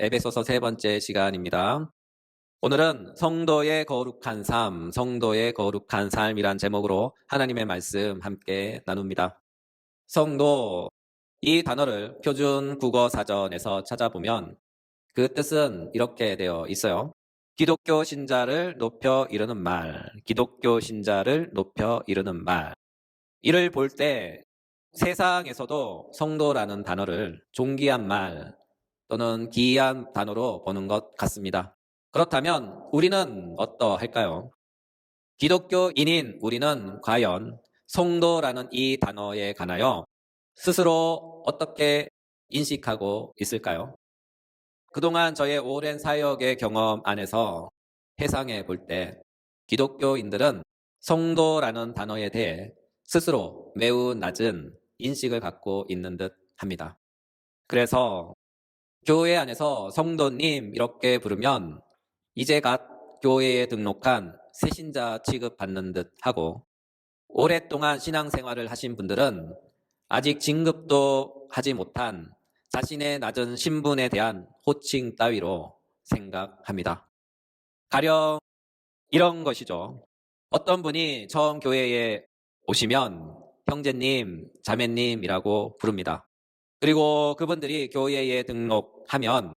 에베소서 세 번째 시간입니다. 오늘은 성도의 거룩한 삶, 성도의 거룩한 삶이란 제목으로 하나님의 말씀 함께 나눕니다. 성도, 이 단어를 표준 국어 사전에서 찾아보면 그 뜻은 이렇게 되어 있어요. 기독교 신자를 높여 이르는 말, 기독교 신자를 높여 이르는 말. 이를 볼 때 세상에서도 성도라는 단어를 존귀한 말 또는 기이한 단어로 보는 것 같습니다. 그렇다면 우리는 어떠할까요? 기독교인인 우리는 과연 성도라는 이 단어에 관하여 스스로 어떻게 인식하고 있을까요? 그동안 저의 오랜 사역의 경험 안에서 회상해 볼 때 기독교인들은 성도라는 단어에 대해 스스로 매우 낮은 인식을 갖고 있는 듯 합니다. 그래서 교회 안에서 성도님 이렇게 부르면 이제 갓 교회에 등록한 새신자 취급받는 듯 하고, 오랫동안 신앙생활을 하신 분들은 아직 진급도 하지 못한 자신의 낮은 신분에 대한 호칭 따위로 생각합니다. 가령 이런 것이죠. 어떤 분이 처음 교회에 오시면 형제님, 자매님이라고 부릅니다. 그리고 그분들이 교회에 등록하면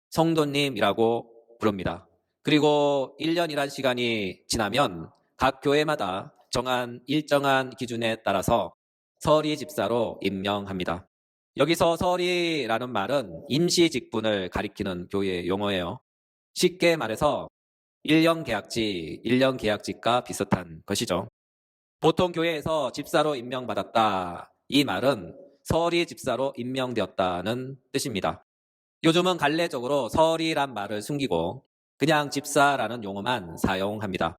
성도님이라고 부릅니다. 그리고 1년이란 시간이 지나면 각 교회마다 정한 일정한 기준에 따라서 서리 집사로 임명합니다. 여기서 서리라는 말은 임시 직분을 가리키는 교회 용어예요. 쉽게 말해서 1년 계약직과 비슷한 것이죠. 보통 교회에서 집사로 임명받았다. 이 말은 서리 집사로 임명되었다는 뜻입니다. 요즘은 갈래적으로 서리란 말을 숨기고 그냥 집사라는 용어만 사용합니다.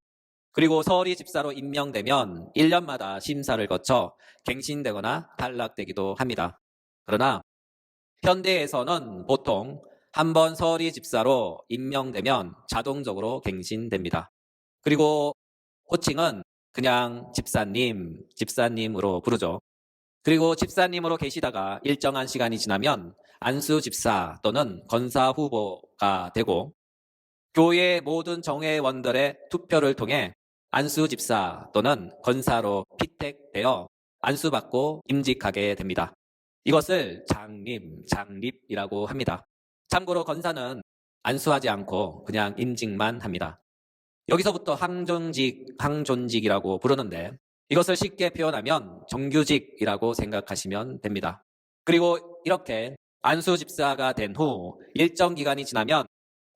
그리고 서리 집사로 임명되면 1년마다 심사를 거쳐 갱신되거나 탈락되기도 합니다. 그러나 현대에서는 보통 한번 서리 집사로 임명되면 자동적으로 갱신됩니다. 그리고 호칭은 그냥 집사님, 집사님으로 부르죠. 그리고 집사님으로 계시다가 일정한 시간이 지나면 안수 집사 또는 권사 후보가 되고, 교회 모든 정회원들의 투표를 통해 안수 집사 또는 권사로 피택되어 안수받고 임직하게 됩니다. 이것을 장립이라고 합니다. 참고로 권사는 안수하지 않고 그냥 임직만 합니다. 여기서부터 항존직이라고 부르는데, 이것을 쉽게 표현하면 정규직이라고 생각하시면 됩니다. 그리고 이렇게 안수 집사가 된 후 일정 기간이 지나면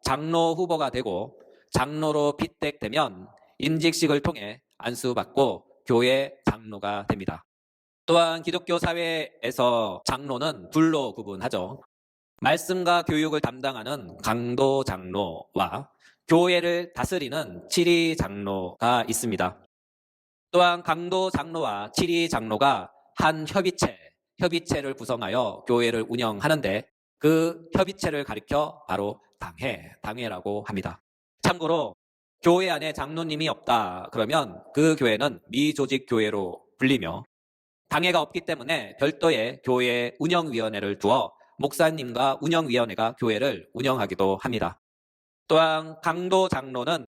장로 후보가 되고, 장로로 피택되면 임직식을 통해 안수받고 교회 장로가 됩니다. 또한 기독교 사회에서 장로는 둘로 구분하죠. 말씀과 교육을 담당하는 강도 장로와 교회를 다스리는 치리 장로가 있습니다. 또한 강도 장로와 치리 장로가 한 협의체를 구성하여 교회를 운영하는데, 그 협의체를 가리켜 바로 당회라고 합니다. 참고로 교회 안에 장로님이 없다 그러면 그 교회는 미조직 교회로 불리며, 당회가 없기 때문에 별도의 교회 운영위원회를 두어 목사님과 운영위원회가 교회를 운영하기도 합니다. 또한 강도 장로는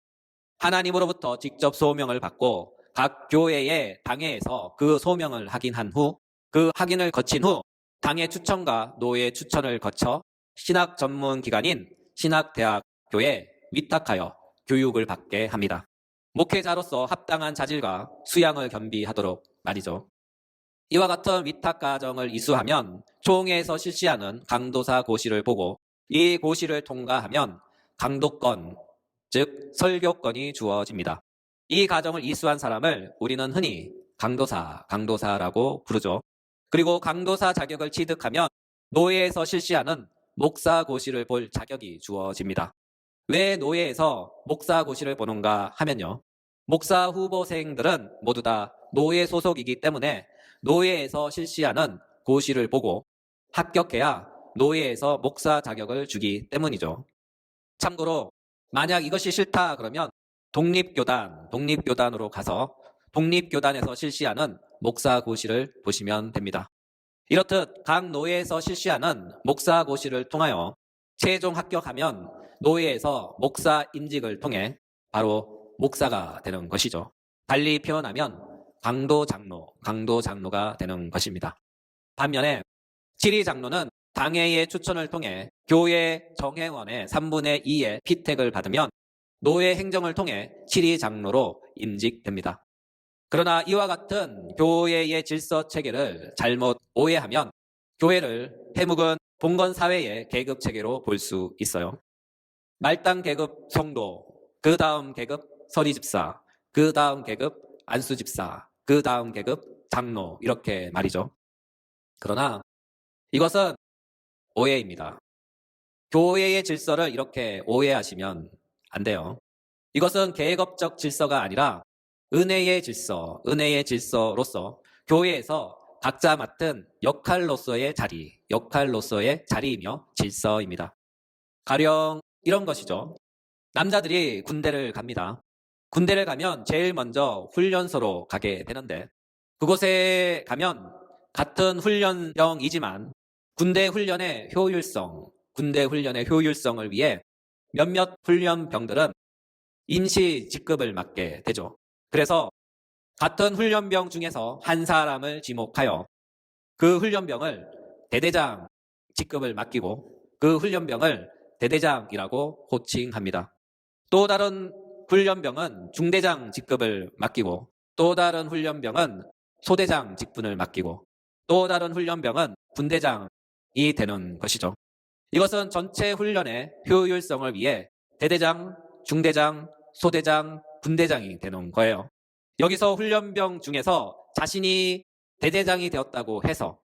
하나님으로부터 직접 소명을 받고 각 교회의 당회에서 그 소명을 확인한 후, 그 확인을 거친 후 당회 추천과 노예 추천을 거쳐 신학 전문 기관인 신학대학교에 위탁하여 교육을 받게 합니다. 목회자로서 합당한 자질과 수양을 겸비하도록 말이죠. 이와 같은 위탁 과정을 이수하면 총회에서 실시하는 강도사 고시를 보고, 이 고시를 통과하면 강도권, 즉 설교권이 주어집니다. 이 과정을 이수한 사람을 우리는 흔히 강도사라고 부르죠. 그리고 강도사 자격을 취득하면 노예에서 실시하는 목사 고시를 볼 자격이 주어집니다. 왜 노예에서 목사 고시를 보는가 하면요, 목사 후보생들은 모두 다 노예 소속이기 때문에 노예에서 실시하는 고시를 보고 합격해야 노예에서 목사 자격을 주기 때문이죠. 참고로 만약 이것이 싫다 그러면 독립교단으로 가서 독립교단에서 실시하는 목사 고시를 보시면 됩니다. 이렇듯 각 노예에서 실시하는 목사 고시를 통하여 최종 합격하면 노예에서 목사 임직을 통해 바로 목사가 되는 것이죠. 달리 표현하면 강도 장로가 되는 것입니다. 반면에 7위 장로는 당회의 추천을 통해 교회 정회원의 3분의 2의 피택을 받으면 노예 행정을 통해 7위 장로로 임직됩니다. 그러나 이와 같은 교회의 질서 체계를 잘못 오해하면 교회를 해묵은 봉건 사회의 계급 체계로 볼 수 있어요. 말단 계급 성도, 그 다음 계급 서리집사, 그 다음 계급 안수집사, 그 다음 계급 장로, 이렇게 말이죠. 그러나 이것은 오해입니다. 교회의 질서를 이렇게 오해하시면 안 돼요. 이것은 계급적 질서가 아니라 은혜의 질서로서 교회에서 각자 맡은 역할로서의 자리이며 질서입니다. 가령 이런 것이죠. 남자들이 군대를 갑니다. 군대를 가면 제일 먼저 훈련소로 가게 되는데 그곳에 가면 같은 훈련병이지만 군대 훈련의 효율성을 위해 몇몇 훈련병들은 임시 직급을 맡게 되죠. 그래서 같은 훈련병 중에서 한 사람을 지목하여 그 훈련병을 대대장 직급을 맡기고 그 훈련병을 대대장이라고 호칭합니다. 또 다른 훈련병은 중대장 직급을 맡기고 또 다른 훈련병은 소대장 직분을 맡기고 또 다른 훈련병은 분대장이 되는 것이죠. 이것은 전체 훈련의 효율성을 위해 대대장, 중대장, 소대장, 분대장이 되는 거예요. 여기서 훈련병 중에서 자신이 대대장이 되었다고 해서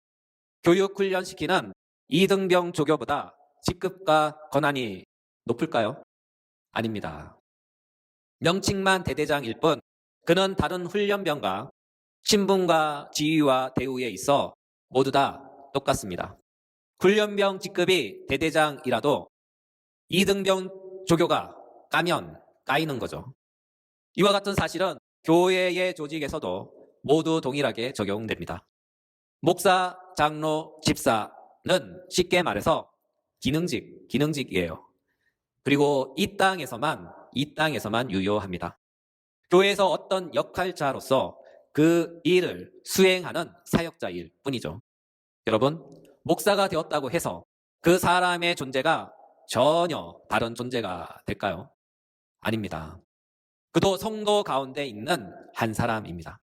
교육훈련시키는 2등병 조교보다 직급과 권한이 높을까요? 아닙니다. 명칭만 대대장일 뿐 그는 다른 훈련병과 신분과 지위와 대우에 있어 모두 다 똑같습니다. 훈련병 직급이 대대장이라도 2등병 조교가 까면 까이는 거죠. 이와 같은 사실은 교회의 조직에서도 모두 동일하게 적용됩니다. 목사, 장로, 집사는 쉽게 말해서 기능직이에요. 그리고 이 땅에서만 유효합니다. 교회에서 어떤 역할자로서 그 일을 수행하는 사역자일 뿐이죠. 여러분, 목사가 되었다고 해서 그 사람의 존재가 전혀 다른 존재가 될까요? 아닙니다. 그도 성도 가운데 있는 한 사람입니다.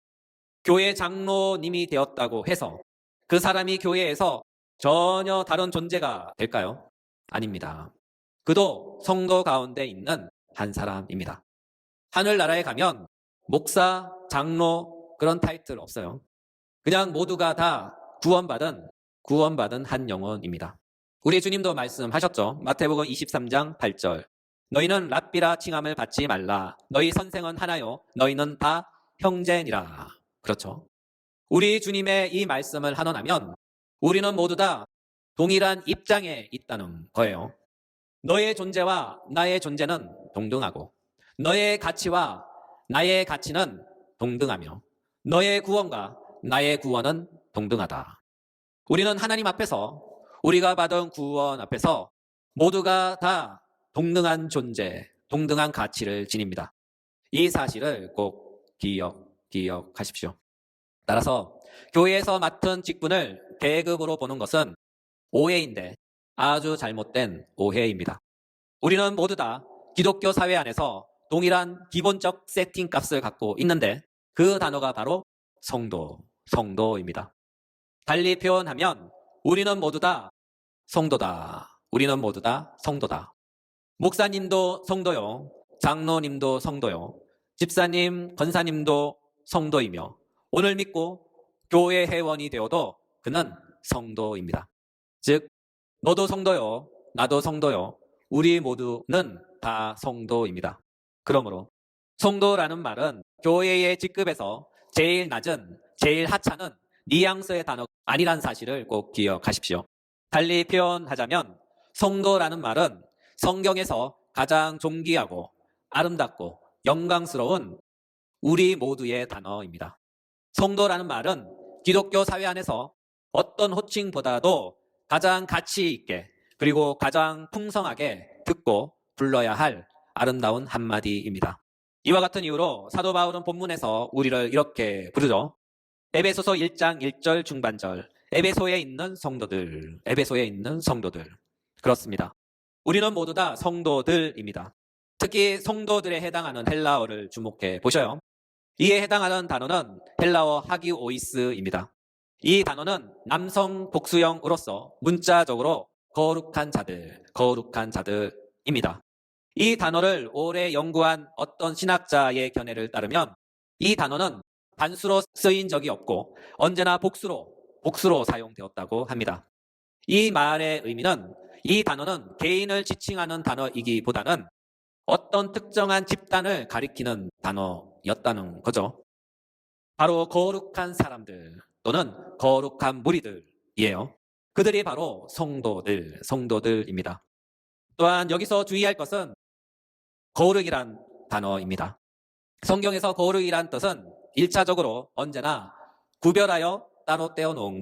교회 장로님이 되었다고 해서 그 사람이 교회에서 전혀 다른 존재가 될까요? 아닙니다. 그도 성도 가운데 있는 한 사람입니다. 하늘나라에 가면 목사, 장로 그런 타이틀 없어요. 그냥 모두가 다 구원받은 한 영혼입니다. 우리 주님도 말씀하셨죠. 마태복음 23장 8절. 너희는 랍비라 칭함을 받지 말라. 너희 선생은 하나요. 너희는 다 형제니라. 그렇죠. 우리 주님의 이 말씀을 한원하면 우리는 모두 다 동일한 입장에 있다는 거예요. 너의 존재와 나의 존재는 동등하고 너의 가치와 나의 가치는 동등하며 너의 구원과 나의 구원은 동등하다. 우리는 하나님 앞에서 우리가 받은 구원 앞에서 모두가 다 동등한 존재, 동등한 가치를 지닙니다. 이 사실을 꼭 기억하십시오. 따라서 교회에서 맡은 직분을 계급으로 보는 것은 오해인데 아주 잘못된 오해입니다. 우리는 모두 다 기독교 사회 안에서 동일한 기본적 세팅 값을 갖고 있는데 그 단어가 바로 성도입니다. 달리 표현하면 우리는 모두 다 성도다. 목사님도 성도요. 장로님도 성도요. 집사님, 권사님도 성도이며 오늘 믿고 교회 회원이 되어도 그는 성도입니다. 즉 너도 성도요. 나도 성도요. 우리 모두는 다 성도입니다. 그러므로 성도라는 말은 교회의 직급에서 제일 낮은, 제일 하찮은 뉘앙스의 단어가 아니란 사실을 꼭 기억하십시오. 달리 표현하자면 성도라는 말은 성경에서 가장 존귀하고 아름답고 영광스러운 우리 모두의 단어입니다. 성도라는 말은 기독교 사회 안에서 어떤 호칭보다도 가장 가치 있게, 그리고 가장 풍성하게 듣고 불러야 할 아름다운 한마디입니다. 이와 같은 이유로 사도 바울은 본문에서 우리를 이렇게 부르죠. 에베소서 1장 1절 중반절, 에베소에 있는 성도들, 에베소에 있는 성도들. 그렇습니다. 우리는 모두 다 성도들입니다. 특히 성도들에 해당하는 헬라어를 주목해 보셔요. 이에 해당하는 단어는 헬라어 하기오이스입니다. 이 단어는 남성 복수형으로서 문자적으로 거룩한 자들입니다. 이 단어를 오래 연구한 어떤 신학자의 견해를 따르면 이 단어는 단수로 쓰인 적이 없고 언제나 복수로 사용되었다고 합니다. 이 말의 의미는 이 단어는 개인을 지칭하는 단어이기보다는 어떤 특정한 집단을 가리키는 단어였다는 거죠. 바로 거룩한 사람들 또는 거룩한 무리들이에요. 그들이 바로 성도들입니다. 또한 여기서 주의할 것은 거룩이란 단어입니다. 성경에서 거룩이란 뜻은 1차적으로 언제나 구별하여 따로 떼어놓은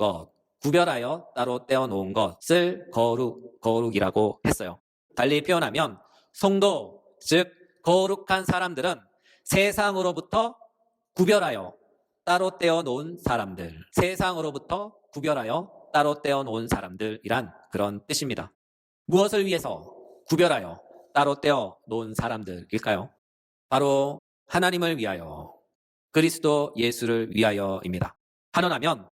것을 거룩이라고 했어요. 달리 표현하면 성도, 즉 거룩한 사람들은 세상으로부터 구별하여 따로 떼어놓은 사람들이란 그런 뜻입니다. 무엇을 위해서 구별하여 따로 떼어놓은 사람들일까요? 바로 하나님을 위하여, 그리스도 예수를 위하여입니다. 한원하면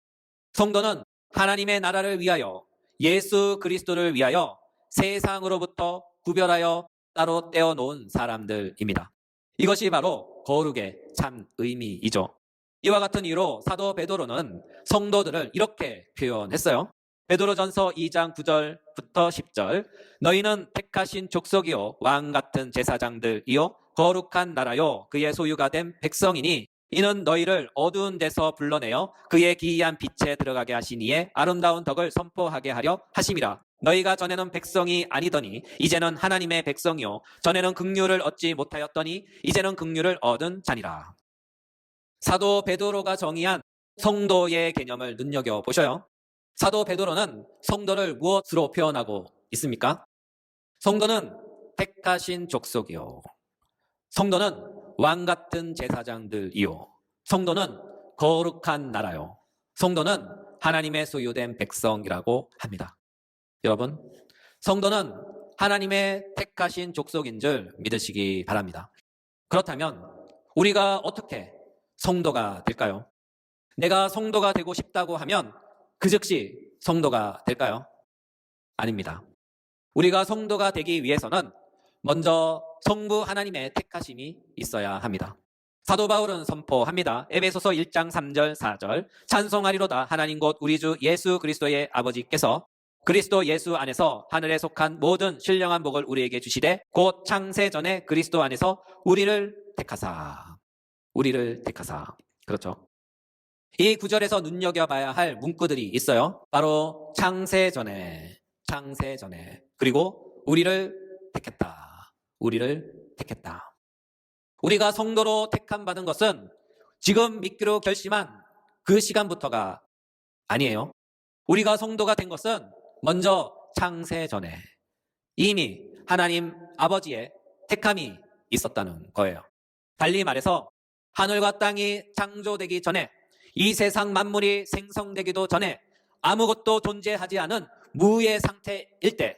성도는 하나님의 나라를 위하여, 예수 그리스도를 위하여 세상으로부터 구별하여 따로 떼어놓은 사람들입니다. 이것이 바로 거룩의 참 의미이죠. 이와 같은 이유로 사도 베드로는 성도들을 이렇게 표현했어요. 베드로전서 2장 9절부터 10절, 너희는 택하신 족속이요 왕 같은 제사장들이요 거룩한 나라요 그의 소유가 된 백성이니 이는 너희를 어두운 데서 불러내어 그의 기이한 빛에 들어가게 하신 이의 아름다운 덕을 선포하게 하려 하심이라. 너희가 전에는 백성이 아니더니 이제는 하나님의 백성이요 전에는 긍휼을 얻지 못하였더니 이제는 긍휼을 얻은 자니라. 사도 베드로가 정의한 성도의 개념을 눈여겨보셔요. 사도 베드로는 성도를 무엇으로 표현하고 있습니까? 성도는 택하신 족속이요, 성도는 왕같은 제사장들이요, 성도는 거룩한 나라요, 성도는 하나님의 소유된 백성이라고 합니다. 여러분, 성도는 하나님의 택하신 족속인 줄 믿으시기 바랍니다. 그렇다면 우리가 어떻게 성도가 될까요? 내가 성도가 되고 싶다고 하면 그 즉시 성도가 될까요? 아닙니다. 우리가 성도가 되기 위해서는 먼저 성부 하나님의 택하심이 있어야 합니다. 사도 바울은 선포합니다. 에베소서 1장 3절 4절, 찬송하리로다 하나님 곧 우리 주 예수 그리스도의 아버지께서 그리스도 예수 안에서 하늘에 속한 모든 신령한 복을 우리에게 주시되 곧 창세 전에 그리스도 안에서 우리를 택하사. 그렇죠. 이 구절에서 눈여겨봐야 할 문구들이 있어요. 바로 창세 전에, 그리고 우리를 택했다. 우리가 성도로 택함 받은 것은 지금 믿기로 결심한 그 시간부터가 아니에요. 우리가 성도가 된 것은 먼저 창세 전에 이미 하나님 아버지의 택함이 있었다는 거예요. 달리 말해서 하늘과 땅이 창조되기 전에, 이 세상 만물이 생성되기도 전에 아무것도 존재하지 않은 무의 상태일 때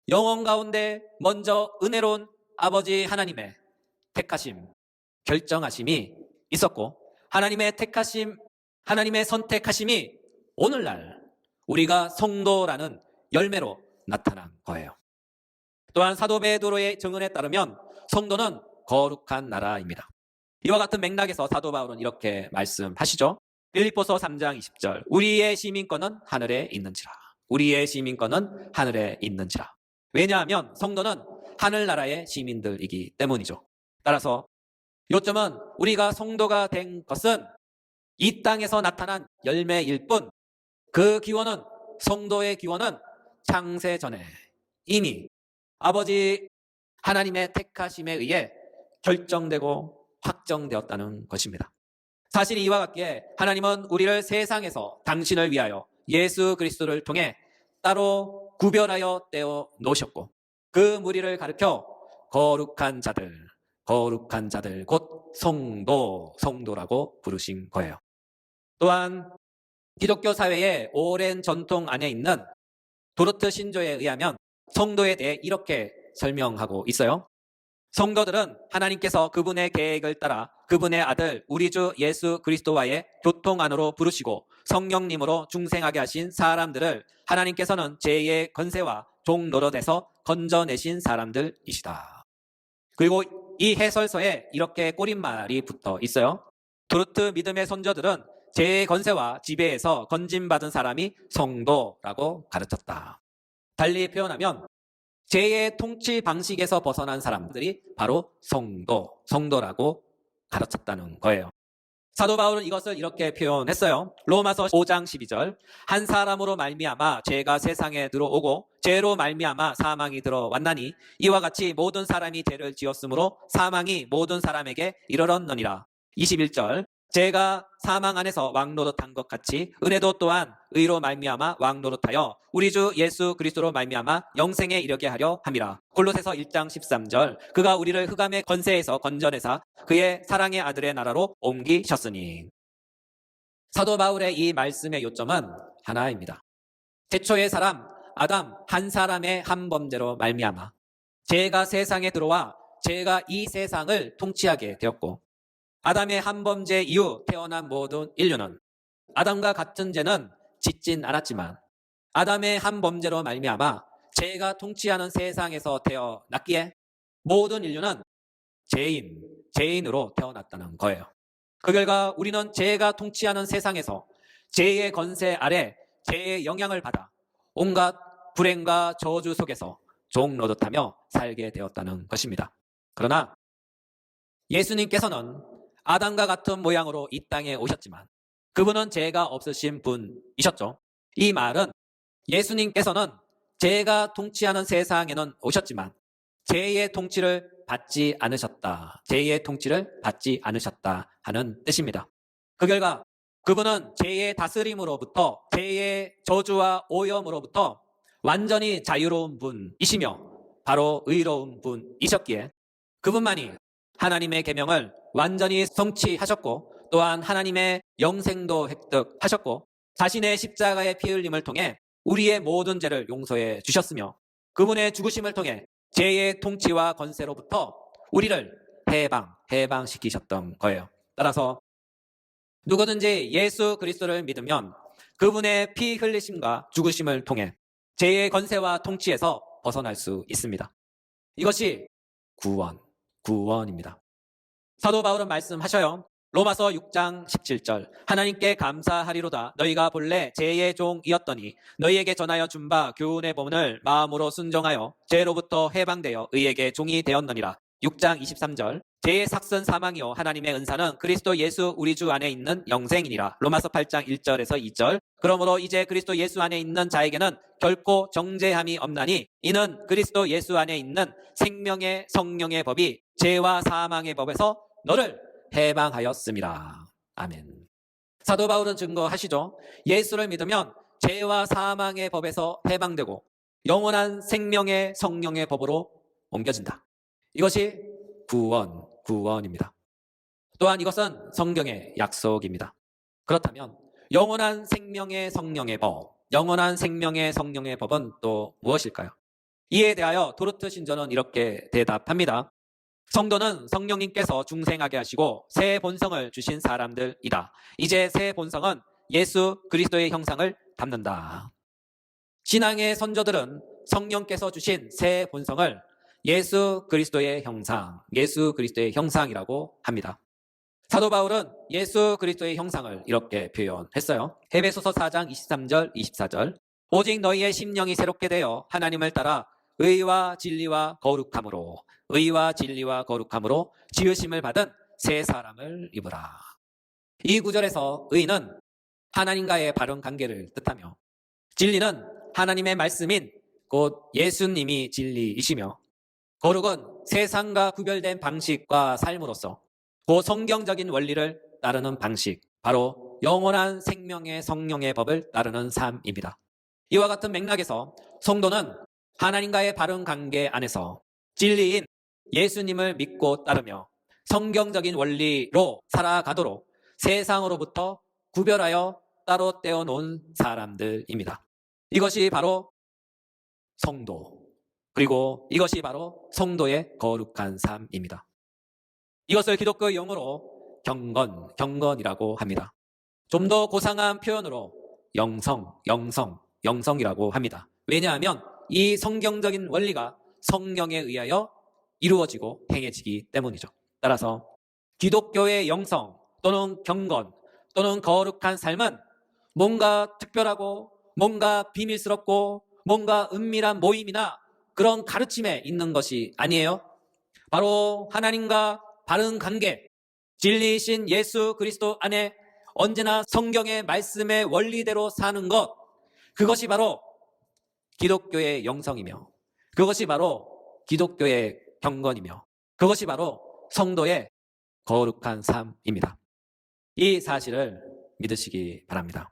영원 가운데 먼저 은혜로운 아버지 하나님의 택하심, 결정하심이 있었고, 하나님의 택하심, 하나님의 선택하심이 오늘날 우리가 성도라는 열매로 나타난 거예요. 또한 사도 베드로의 증언에 따르면 성도는 거룩한 나라입니다. 이와 같은 맥락에서 사도 바울은 이렇게 말씀하시죠. 빌립보서 3장 20절, 우리의 시민권은 하늘에 있는지라. 왜냐하면 성도는 하늘나라의 시민들이기 때문이죠. 따라서 요점은 우리가 성도가 된 것은 이 땅에서 나타난 열매일 뿐, 그 기원은, 성도의 기원은 창세 전에 이미 아버지 하나님의 택하심에 의해 결정되고 확정되었다는 것입니다. 사실 이와 같기에 하나님은 우리를 세상에서 당신을 위하여 예수 그리스도를 통해 따로 구별하여 떼어 놓으셨고 그 무리를 가르쳐 거룩한 자들 곧 성도라고 부르신 거예요. 또한 기독교 사회의 오랜 전통 안에 있는 도르트 신조에 의하면 성도에 대해 이렇게 설명하고 있어요. 성도들은 하나님께서 그분의 계획을 따라 그분의 아들 우리 주 예수 그리스도와의 교통 안으로 부르시고 성령님으로 중생하게 하신 사람들을 하나님께서는 죄의 권세와 종 노릇에서 건져내신 사람들이시다. 그리고 이 해설서에 이렇게 꼬릿말이 붙어 있어요. 도르트 믿음의 선조들은 죄의 권세와 지배에서 건진받은 사람이 성도라고 가르쳤다. 달리 표현하면 죄의 통치 방식에서 벗어난 사람들이 바로 성도라고 가르쳤다는 거예요. 사도 바울은 이것을 이렇게 표현했어요. 로마서 5장 12절 한 사람으로 말미암아 죄가 세상에 들어오고 죄로 말미암아 사망이 들어왔나니 이와 같이 모든 사람이 죄를 지었으므로 사망이 모든 사람에게 이르렀느니라. 21절 죄가 사망 안에서 왕노릇한 것 같이 은혜도 또한 의로 말미암아 왕노릇하여 우리 주 예수 그리스도로 말미암아 영생에 이르게 하려 함이라. 골로새서 1장 13절 그가 우리를 흑암의 권세에서 건져내사 그의 사랑의 아들의 나라로 옮기셨으니. 사도 바울의 이 말씀의 요점은 하나입니다. 태초의 사람 아담 한 사람의 한 범죄로 말미암아 죄가 세상에 들어와 죄가 이 세상을 통치하게 되었고 아담의 한 범죄 이후 태어난 모든 인류는 아담과 같은 죄는 짓진 않았지만 아담의 한 범죄로 말미암아 죄가 통치하는 세상에서 태어났기에 모든 인류는 죄인으로 태어났다는 거예요. 그 결과 우리는 죄가 통치하는 세상에서 죄의 권세 아래 죄의 영향을 받아 온갖 불행과 저주 속에서 종노릇하며 살게 되었다는 것입니다. 그러나 예수님께서는 아담과 같은 모양으로 이 땅에 오셨지만 그분은 죄가 없으신 분이셨죠. 이 말은 예수님께서는 죄가 통치하는 세상에는 오셨지만 죄의 통치를 받지 않으셨다. 죄의 통치를 받지 않으셨다 하는 뜻입니다. 그 결과 그분은 죄의 다스림으로부터 죄의 저주와 오염으로부터 완전히 자유로운 분이시며 바로 의로운 분이셨기에 그분만이 하나님의 계명을 완전히 성취하셨고 또한 하나님의 영생도 획득하셨고 자신의 십자가의 피 흘림을 통해 우리의 모든 죄를 용서해 주셨으며 그분의 죽으심을 통해 죄의 통치와 권세로부터 우리를 해방시키셨던 거예요. 따라서 누구든지 예수 그리스도를 믿으면 그분의 피 흘리심과 죽으심을 통해 죄의 권세와 통치에서 벗어날 수 있습니다. 이것이 구원입니다. 사도 바울은 말씀하셔요. 로마서 6장 17절 하나님께 감사하리로다 너희가 본래 죄의 종이었더니 너희에게 전하여 준 바 교훈의 본을 마음으로 순종하여 죄로부터 해방되어 의에게 종이 되었느니라. 6장 23절 죄의 삭슨 사망이요 하나님의 은사는 그리스도 예수 우리 주 안에 있는 영생이니라. 로마서 8장 1절에서 2절 그러므로 이제 그리스도 예수 안에 있는 자에게는 결코 정죄함이 없나니 이는 그리스도 예수 안에 있는 생명의 성령의 법이 죄와 사망의 법에서 너를 해방하였습니다. 아멘. 사도 바울은 증거하시죠. 예수를 믿으면 죄와 사망의 법에서 해방되고 영원한 생명의 성령의 법으로 옮겨진다. 이것이 구원입니다. 또한 이것은 성경의 약속입니다. 그렇다면 영원한 생명의 성령의 법은 또 무엇일까요? 이에 대하여 도르트 신조는 이렇게 대답합니다. 성도는 성령님께서 중생하게 하시고 새 본성을 주신 사람들이다. 이제 새 본성은 예수 그리스도의 형상을 담는다. 신앙의 선조들은 성령께서 주신 새 본성을 예수 그리스도의 형상이라고 합니다. 사도 바울은 예수 그리스도의 형상을 이렇게 표현했어요. 에베소서 4장 23절 24절 오직 너희의 심령이 새롭게 되어 하나님을 따라 의와 진리와 거룩함으로 지으심을 받은 새 사람을 입으라. 이 구절에서 의는 하나님과의 바른 관계를 뜻하며 진리는 하나님의 말씀인 곧 예수님이 진리이시며 거룩은 세상과 구별된 방식과 삶으로서 고성경적인 원리를 따르는 방식, 바로 영원한 생명의 성령의 법을 따르는 삶입니다. 이와 같은 맥락에서 성도는 하나님과의 바른 관계 안에서 진리인 예수님을 믿고 따르며 성경적인 원리로 살아가도록 세상으로부터 구별하여 따로 떼어놓은 사람들입니다. 이것이 바로 성도, 그리고 이것이 바로 성도의 거룩한 삶입니다. 이것을 기독교 용어로 경건이라고 합니다. 좀 더 고상한 표현으로 영성이라고 합니다. 왜냐하면 이 성경적인 원리가 성령에 의하여 이루어지고 행해지기 때문이죠. 따라서 기독교의 영성 또는 경건 또는 거룩한 삶은 뭔가 특별하고 뭔가 비밀스럽고 뭔가 은밀한 모임이나 그런 가르침에 있는 것이 아니에요. 바로 하나님과 바른 관계, 진리이신 예수 그리스도 안에 언제나 성경의 말씀의 원리대로 사는 것, 그것이 바로 기독교의 영성이며 그것이 바로 기독교의 경건이며 그것이 바로 성도의 거룩한 삶입니다. 이 사실을 믿으시기 바랍니다.